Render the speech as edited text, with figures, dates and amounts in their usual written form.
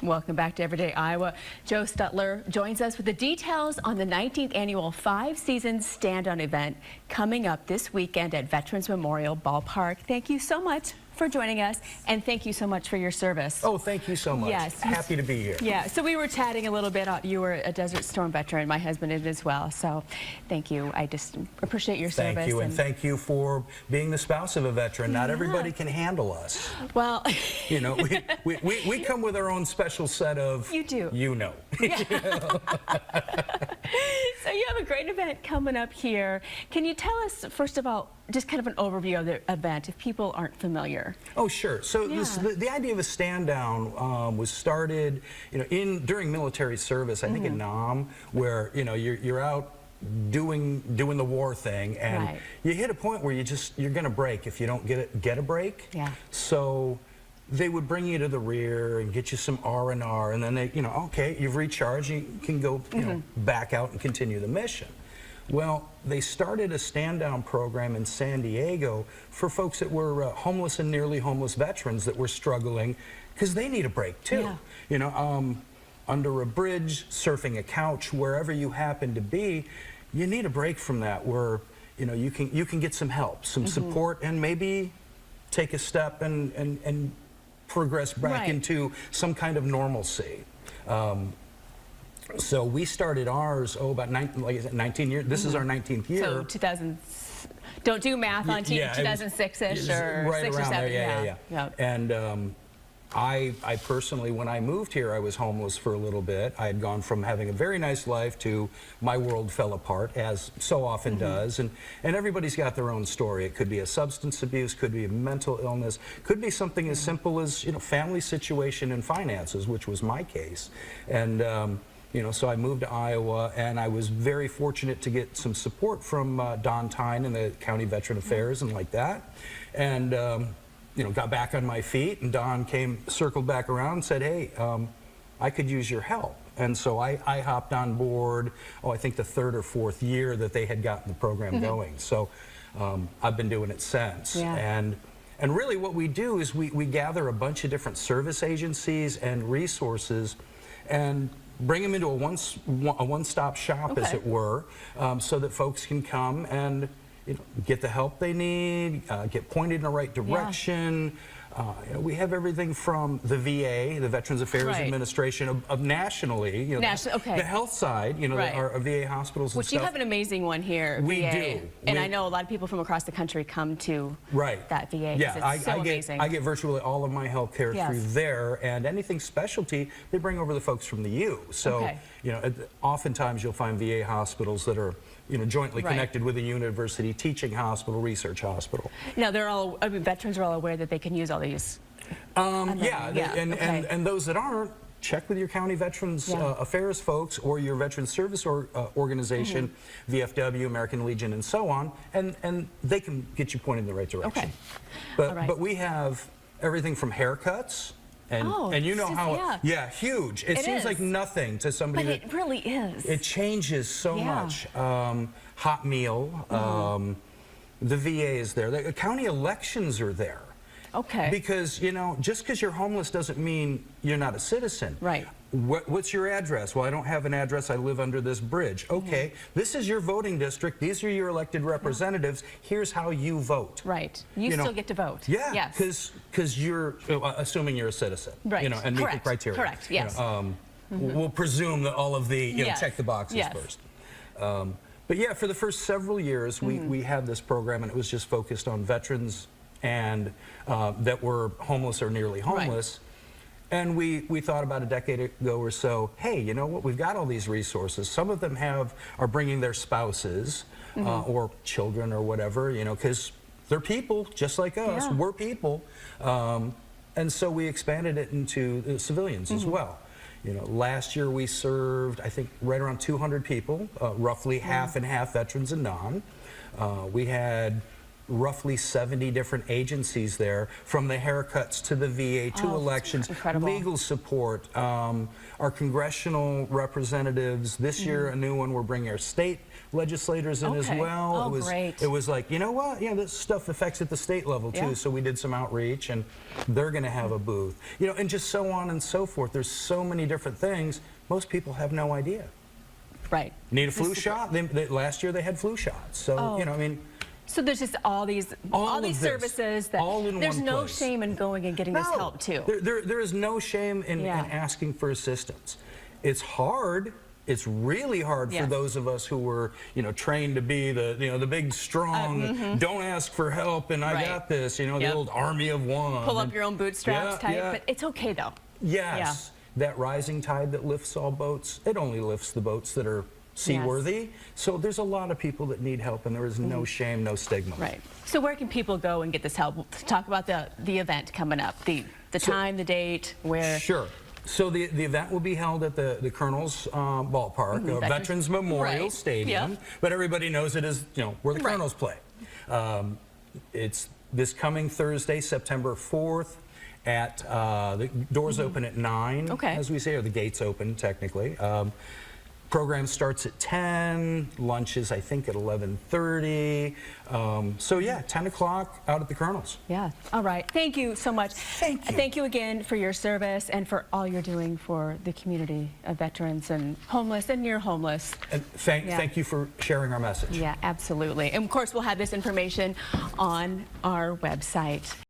Welcome back to Everyday Iowa. Joe Stutler joins us with the details on the 19th annual 5-season stand-on event coming up this weekend at Veterans Memorial Ballpark. Thank you so much for joining us, and thank you so much for your service. Oh, thank you so much. Yes. Happy to be here. Yeah, so we were chatting a little bit. You were a Desert Storm veteran. My husband is as well, so thank you. I just appreciate your service. Thank you, and thank you for being the spouse of a veteran. Not everybody can handle us. Well, you know, we come with our own special set of... You do. You know. Yeah. So you have a great event coming up here. Can you tell us, first of all, just kind of an overview of the event if people aren't familiar? Oh, sure. So the idea of a stand down was started, you know, during military service, I think in Nam, where, you know, you're out doing the war thing, and you hit a point where you're going to break if you don't get a break. Yeah. So they would bring you to the rear and get you some R&R, and then they, you know, okay, you've recharged, you can go, you know, back out and continue the mission. Well, they started a stand-down program in San Diego for folks that were homeless and nearly homeless veterans that were struggling because they need a break too. Yeah. You know, under a bridge, surfing a couch, wherever you happen to be, you need a break from that where, you know, you can get some help, some support, and maybe take a step and progress back into some kind of normalcy. So we started ours, about 19 years. This is our 19th year. So 2000, don't do math on 2006-ish or right 6 or 7. Around there, yeah. And I personally, when I moved here, I was homeless for a little bit. I had gone from having a very nice life to my world fell apart, as so often does. And everybody's got their own story. It could be a substance abuse, could be a mental illness, could be something as simple as, you know, family situation and finances, which was my case. And you know, so I moved to Iowa, and I was very fortunate to get some support from Don Tyne and the County Veteran Affairs and like that. And you know, got back on my feet, and Don circled back around and said, hey, I could use your help. And so I hopped on board, I think the 3rd or 4th year that they had gotten the program going. So I've been doing it since. And really what we do is we gather a bunch of different service agencies and resources and bring them into a one-stop shop, as it were, so that folks can come and, you know, get the help they need, get pointed in the right direction. You know, we have everything from the VA, the Veterans Affairs Administration, of nationally, you know, the health side, you know, our VA hospitals and Which stuff. you have an amazing one here, We VA. do. And I know a lot of people from across the country come to that VA. Yeah, it's so amazing. I get virtually all of my health care through there, and anything specialty, they bring over the folks from the U. So, you know, oftentimes you'll find VA hospitals that are, you know, jointly connected with a university, teaching hospital, research hospital. Now, they're all, I mean, veterans are all aware that they can use all these. And those that aren't, check with your county Veterans Affairs folks or your Veterans Service organization, VFW, American Legion, and so on, and they can get you pointed in the right direction. But we have everything from haircuts. And you know how, huge. It seems like nothing to somebody. But it really is. It changes so much. Hot meal, the VA is there. The county elections are there. Because, you know, just because you're homeless doesn't mean you're not a citizen. What's your address? Well, I don't have an address. I live under this bridge. Okay, this is your voting district. These are your elected representatives. Here's how you vote. You still get to vote. Because you're, assuming you're a citizen. You know, and meet the criteria. You know, we'll presume that all of the, you know, check the boxes first. But yeah, for the first several years, we had this program, and it was just focused on veterans and that were homeless or nearly homeless. And we thought about a decade ago or so, hey, you know what, we've got all these resources. Some of them are bringing their spouses or children or whatever, you know, because they're people just like us. We're people. And so we expanded it into civilians as well. You know, last year we served, I think, right around 200 people, roughly half and half veterans and non. We had roughly 70 different agencies there, from the haircuts to the VA to elections, incredible. legal support, our congressional representatives. This year, a new one, we're bringing our state legislators in as Okay. well. Oh, great. It was like, you know what? Yeah, this stuff affects at the state level too. Yeah. So we did some outreach, and they're going to have a booth. You know, and just so on and so forth. There's so many different things. Most people have no idea. Right. Need a flu shot? Last year they had flu shots. So, you know, I mean, So there's just all these All these of this, services that all in there's one no place. shame in going and getting this help too. There is no shame in asking for assistance. It's hard. It's really hard for Yes. those of us who were, you know, trained to be the big, strong, don't ask for help, and I Right. got this, you know, Yep. the old army of one. Pull up your own bootstraps Yeah, type, yeah. but it's okay though. Yes, that rising tide that lifts all boats, it only lifts the boats that are seaworthy. So there's a lot of people that need help, and there is no shame, no stigma. Right. So where can people go and get this help? Talk about the event coming up, the time, the date, where. Sure. So the event will be held at the Colonel's ballpark, Veterans Memorial Right. Stadium, Yeah. but everybody knows it as, you know, where the Right. Colonels play. It's this coming Thursday, September 4th, at the doors open at 9, Okay. as we say, or the gates open technically. Program starts at 10, lunch is, I think, at 11:30. So yeah, 10 o'clock out at the Colonels. Yeah. All right. Thank you so much. Thank you. Thank you again for your service and for all you're doing for the community of veterans and homeless and near homeless. And thank you for sharing our message. Yeah, absolutely. And of course, we'll have this information on our website.